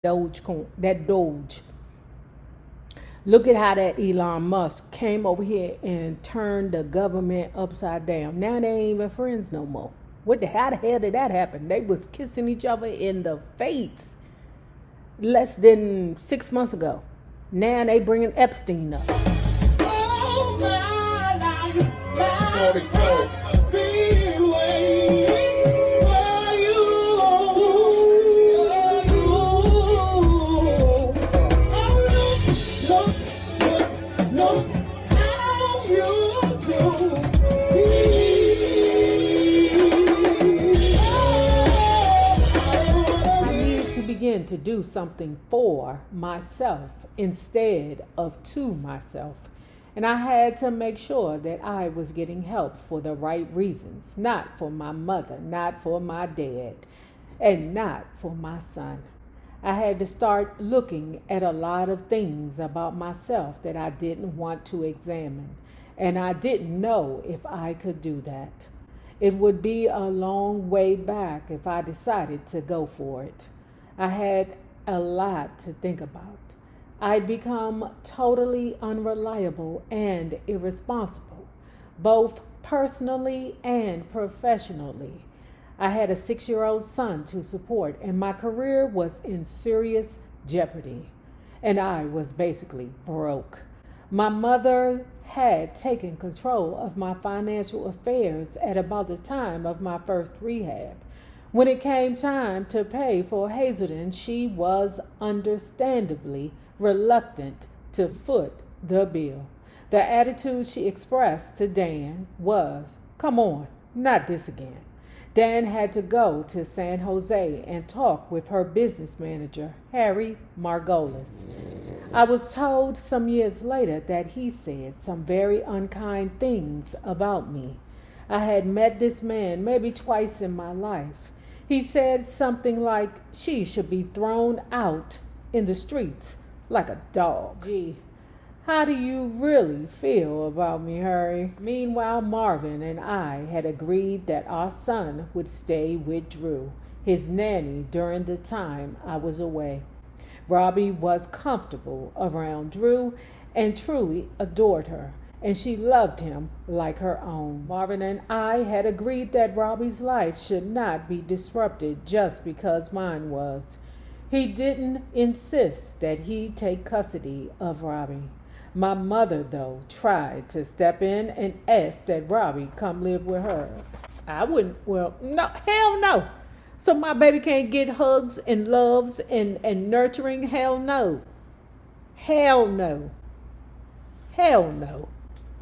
Doge. Look at how that Elon Musk came over here and turned the government upside down. Now they ain't even friends no more. How the hell did that happen? They was kissing each other in the face less than 6 months ago. Now they bringing Epstein up. Oh, my life, begin to do something for myself instead of to myself. And I had to make sure that I was getting help for the right reasons, not for my mother, not for my dad, and not for my son. I had to start looking at a lot of things about myself that I didn't want to examine, and I didn't know if I could do that. It would be a long way back if I decided to go for it. I had a lot to think about. I'd become totally unreliable and irresponsible, both personally and professionally. I had a 6-year-old son to support, and my career was in serious jeopardy, and I was basically broke. My mother had taken control of my financial affairs at about the time of my first rehab. When it came time to pay for Hazelden, she was understandably reluctant to foot the bill. The attitude she expressed to Dan was, "Come on, not this again." Dan had to go to San Jose and talk with her business manager, Harry Margolis. I was told some years later that he said some very unkind things about me. I had met this man maybe twice in my life. He said something like she should be thrown out in the streets like a dog. Gee, how do you really feel about me, Harry? Meanwhile, Marvin and I had agreed that our son would stay with Drew, his nanny, during the time I was away. Robbie was comfortable around Drew and truly adored her, and she loved him like her own. Marvin and I had agreed that Robbie's life should not be disrupted just because mine was. He didn't insist that he take custody of Robbie. My mother, though, tried to step in and ask that Robbie come live with her. I wouldn't, no, hell no. So my baby can't get hugs and loves and nurturing? Hell no. Hell no. Hell no.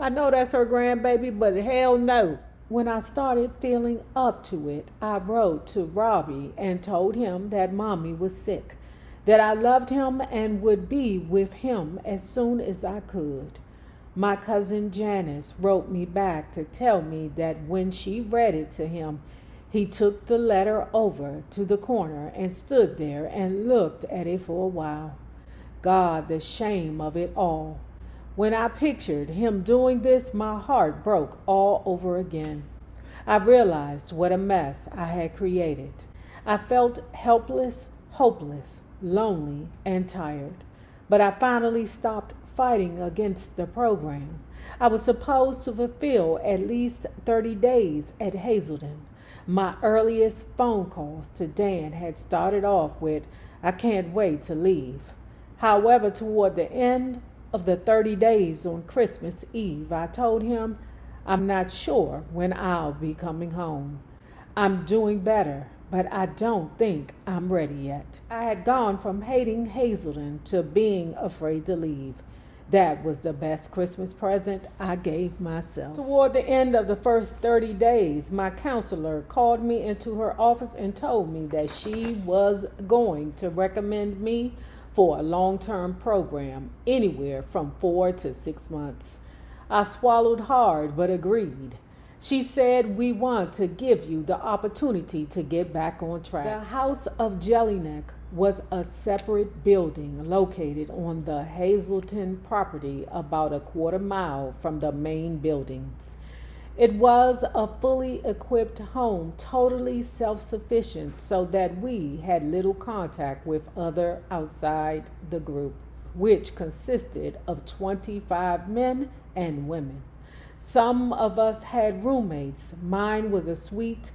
I know that's her grandbaby, but hell no. When I started feeling up to it, I wrote to Robbie and told him that Mommy was sick, that I loved him and would be with him as soon as I could. My cousin Janice wrote me back to tell me that when she read it to him, he took the letter over to the corner and stood there and looked at it for a while. God, the shame of it all. When I pictured him doing this, my heart broke all over again. I realized what a mess I had created. I felt helpless, hopeless, lonely, and tired. But I finally stopped fighting against the program. I was supposed to fulfill at least 30 days at Hazelden. My earliest phone calls to Dan had started off with, "I can't wait to leave." However, toward the end of the 30 days on Christmas Eve, I told him, "I'm not sure when I'll be coming home. I'm doing better, but I don't think I'm ready yet." I had gone from hating Hazelden to being afraid to leave. That was the best Christmas present I gave myself. Toward the end of the first 30 days, my counselor called me into her office and told me that she was going to recommend me for a long-term program, anywhere from 4 to 6 months. I swallowed hard but agreed. She said, "We want to give you the opportunity to get back on track." The House of Jellyneck was a separate building located on the Hazelton property about a quarter mile from the main buildings. It was a fully equipped home, totally self sufficient, so that we had little contact with other outside the group, which consisted of 25 men and women. Some of us had roommates. Mine was a sweet,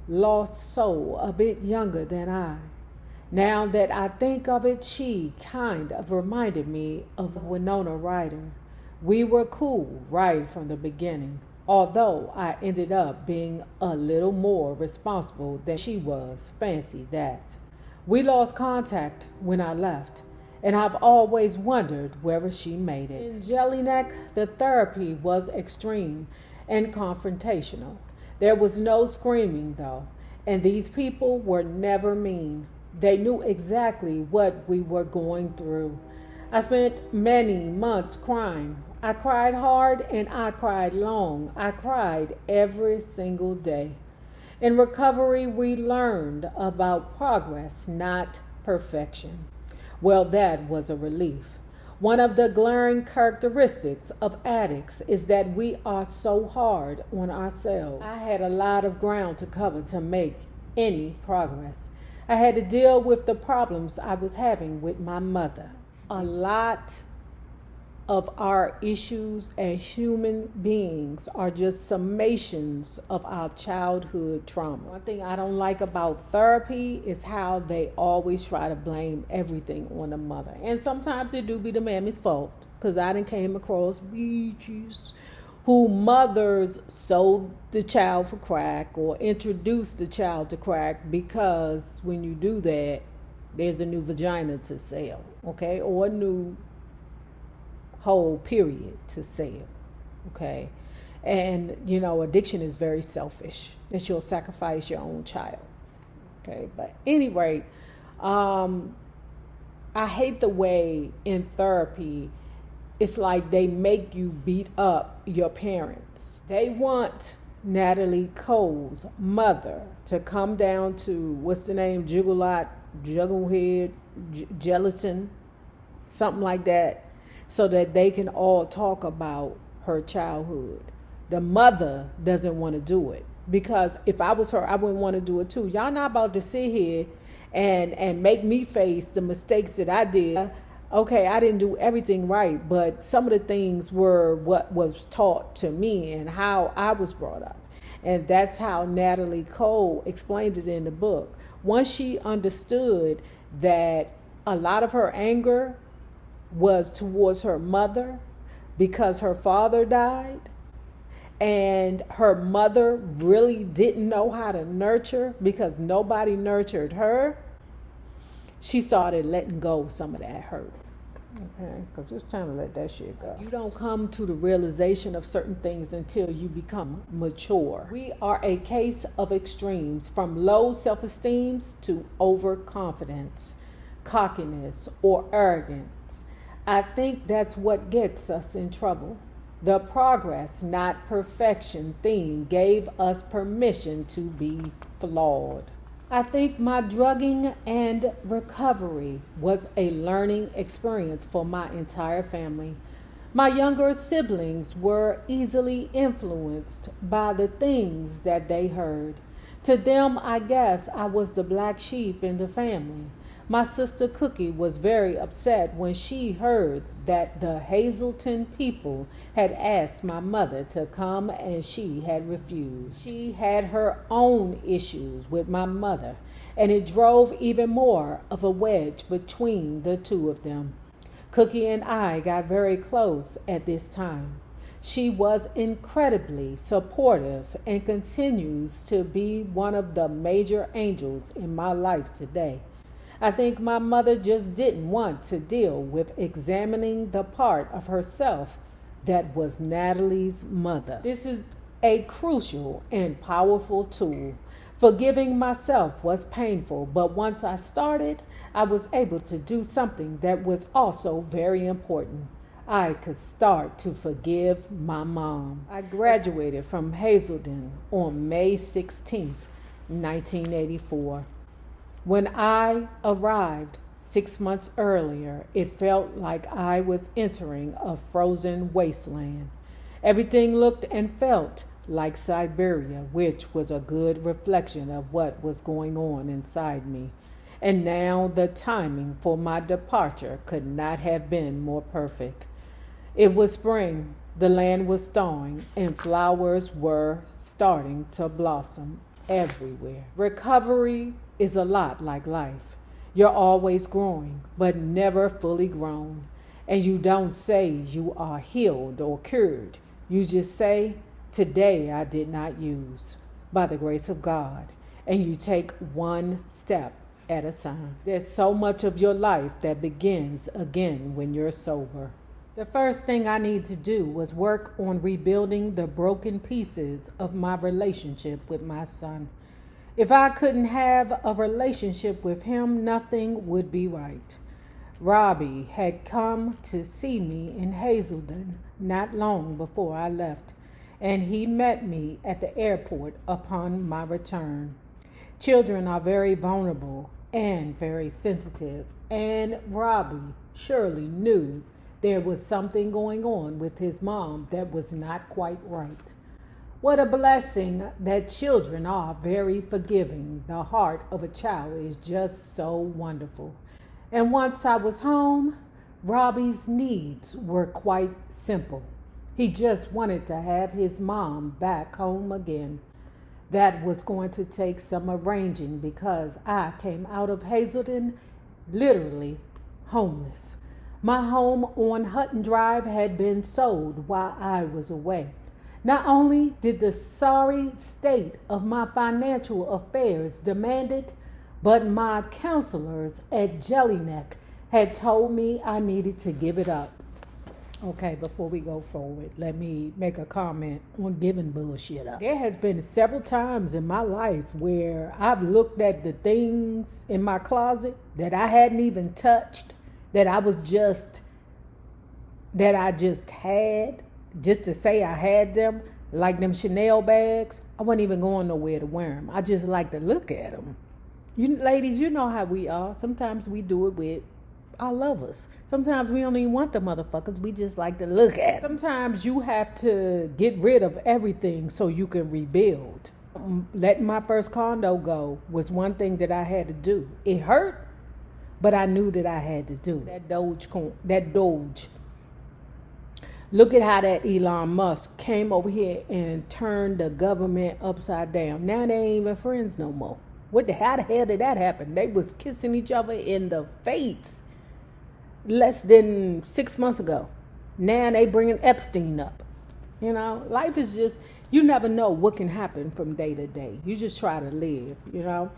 lost soul, a bit younger than I. Now that I think of it, she kind of reminded me of Winona Ryder. We were cool right from the beginning, although I ended up being a little more responsible than she was. Fancy that. We lost contact when I left, and I've always wondered whether she made it. In Jellyneck, the therapy was extreme and confrontational. There was no screaming, though, and these people were never mean. They knew exactly what we were going through. I spent many months crying. I cried hard and I cried long. I cried every single day. In recovery, we learned about progress, not perfection. Well, that was a relief. One of the glaring characteristics of addicts is that we are so hard on ourselves. I had a lot of ground to cover to make any progress. I had to deal with the problems I was having with my mother. A lot of our issues as human beings are just summations of our childhood trauma. One thing I don't like about therapy is how they always try to blame everything on the mother. And sometimes it do be the mammy's fault, because I done came across bitches who mothers sold the child for crack or introduced the child to crack, because when you do that, there's a new vagina to sell, okay, or a new whole period to sell, okay. And addiction is very selfish, that you'll sacrifice your own child, okay. But anyway, I hate the way in therapy it's like they make you beat up your parents. They want Natalie Cole's mother to come down to, what's the name, Jugglehead, Gelatin, something like that, so that they can all talk about her childhood. The mother doesn't want to do it, because if I was her, I wouldn't want to do it too. Y'all not about to sit here and make me face the mistakes that I did. Okay, I didn't do everything right, but some of the things were what was taught to me and how I was brought up. And that's how Natalie Cole explained it in the book. Once she understood that a lot of her anger was towards her mother because her father died, and her mother really didn't know how to nurture because nobody nurtured her, she started letting go of some of that hurt. Okay, because it's time to let that shit go. You don't come to the realization of certain things until you become mature. We are a case of extremes, from low self-esteem to overconfidence, cockiness, or arrogance. I think that's what gets us in trouble. The progress, not perfection theme gave us permission to be flawed. I think my drugging and recovery was a learning experience for my entire family. My younger siblings were easily influenced by the things that they heard. To them, I guess I was the black sheep in the family. My sister Cookie was very upset when she heard that the Hazelton people had asked my mother to come and she had refused. She had her own issues with my mother, and it drove even more of a wedge between the two of them. Cookie and I got very close at this time. She was incredibly supportive and continues to be one of the major angels in my life today. I think my mother just didn't want to deal with examining the part of herself that was Natalie's mother. This is a crucial and powerful tool. Forgiving myself was painful, but once I started, I was able to do something that was also very important. I could start to forgive my mom. I graduated from Hazelden on May 16th, 1984. When I arrived 6 months earlier, it felt like I was entering a frozen wasteland. Everything looked and felt like Siberia, which was a good reflection of what was going on inside me. And now the timing for my departure could not have been more perfect. It was spring, the land was thawing, and flowers were starting to blossom everywhere. Recovery is a lot like life. You're always growing, but never fully grown. And you don't say you are healed or cured. You just say, today I did not use, by the grace of God. And you take one step at a time. There's so much of your life that begins again when you're sober. The first thing I need to do was work on rebuilding the broken pieces of my relationship with my son. If I couldn't have a relationship with him, nothing would be right. Robbie had come to see me in Hazelden not long before I left, and he met me at the airport upon my return. Children are very vulnerable and very sensitive, and Robbie surely knew there was something going on with his mom that was not quite right. What a blessing that children are very forgiving. The heart of a child is just so wonderful. And once I was home, Robbie's needs were quite simple. He just wanted to have his mom back home again. That was going to take some arranging because I came out of Hazelden literally homeless. My home on Hutton Drive had been sold while I was away. Not only did the sorry state of my financial affairs demand it, but my counselors at Jellyneck had told me I needed to give it up. Okay, before we go forward, let me make a comment on giving bullshit up. There has been several times in my life where I've looked at the things in my closet that I hadn't even touched, that I just had, just to say I had them, like them Chanel bags. I wasn't even going nowhere to wear them. I just like to look at them. You ladies, you know how we are. Sometimes we do it with our lovers. Sometimes we don't even want the motherfuckers. We just like to look at them. Sometimes you have to get rid of everything so you can rebuild. Letting my first condo go was one thing that I had to do. It hurt, but I knew that I had to do that. Doge. Look at how that Elon Musk came over here and turned the government upside down. Now they ain't even friends no more. How the hell did that happen? They was kissing each other in the face less than 6 months ago. Now they bringing Epstein up. You know, life is just, you never know what can happen from day to day. You just try to live, you know.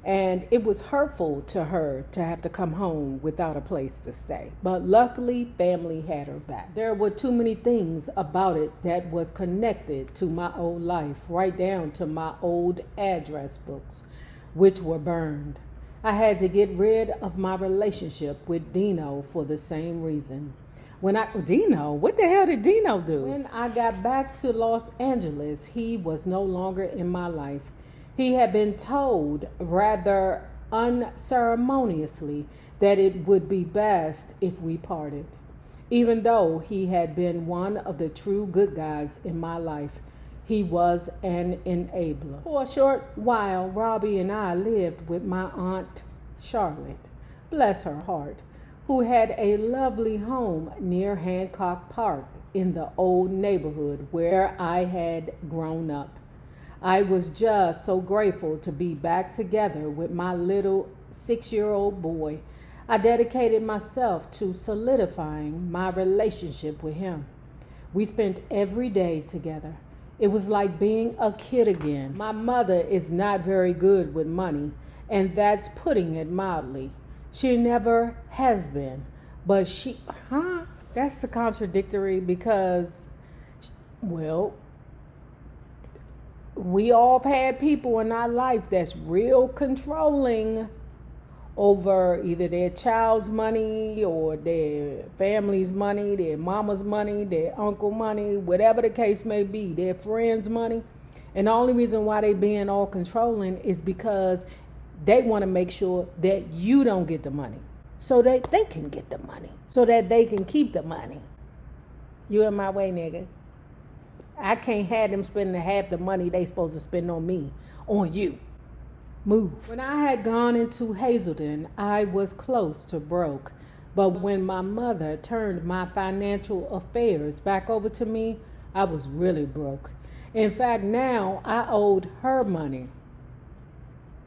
And it was hurtful to her to have to come home without a place to stay. But luckily, family had her back. There were too many things about it that was connected to my old life, right down to my old address books, which were burned. I had to get rid of my relationship with Dino for the same reason. Dino? What the hell did Dino do? When I got back to Los Angeles, he was no longer in my life. He had been told rather unceremoniously that it would be best if we parted. Even though he had been one of the true good guys in my life, he was an enabler. For a short while, Robbie and I lived with my Aunt Charlotte, bless her heart, who had a lovely home near Hancock Park in the old neighborhood where I had grown up. I was just so grateful to be back together with my little 6-year-old boy. I dedicated myself to solidifying my relationship with him. We spent every day together. It was like being a kid again. My mother is not very good with money, and that's putting it mildly. She never has been, but that's the contradictory because, well, we all have had people in our life that's real controlling over either their child's money or their family's money, their mama's money, their uncle money, whatever the case may be, their friends' money. And the only reason why they being all controlling is because they want to make sure that you don't get the money so that they can get the money, so that they can keep the money. You in my way, nigga. I can't have them spending half the money they supposed to spend on me, on you. Move. When I had gone into Hazelden, I was close to broke. But when my mother turned my financial affairs back over to me, I was really broke. In fact, now I owed her money.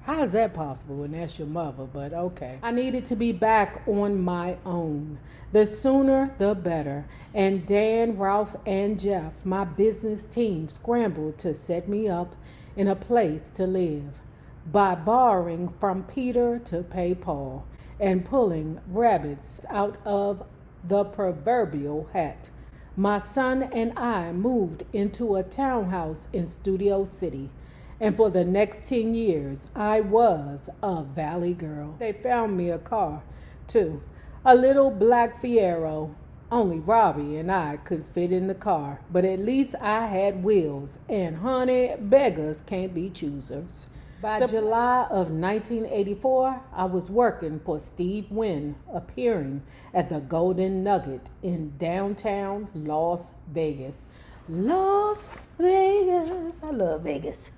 How is that possible? And that's your mother, but okay. I needed to be back on my own. The sooner, the better. And Dan, Ralph, and Jeff, my business team, scrambled to set me up in a place to live by borrowing from Peter to pay Paul and pulling rabbits out of the proverbial hat. My son and I moved into a townhouse in Studio City. And for the next 10 years, I was a valley girl. They found me a car, too. A little black Fiero. Only Robbie and I could fit in the car. But at least I had wheels. And honey, beggars can't be choosers. By July of 1984, I was working for Steve Wynn, appearing at the Golden Nugget in downtown Las Vegas. Las Vegas. I love Vegas.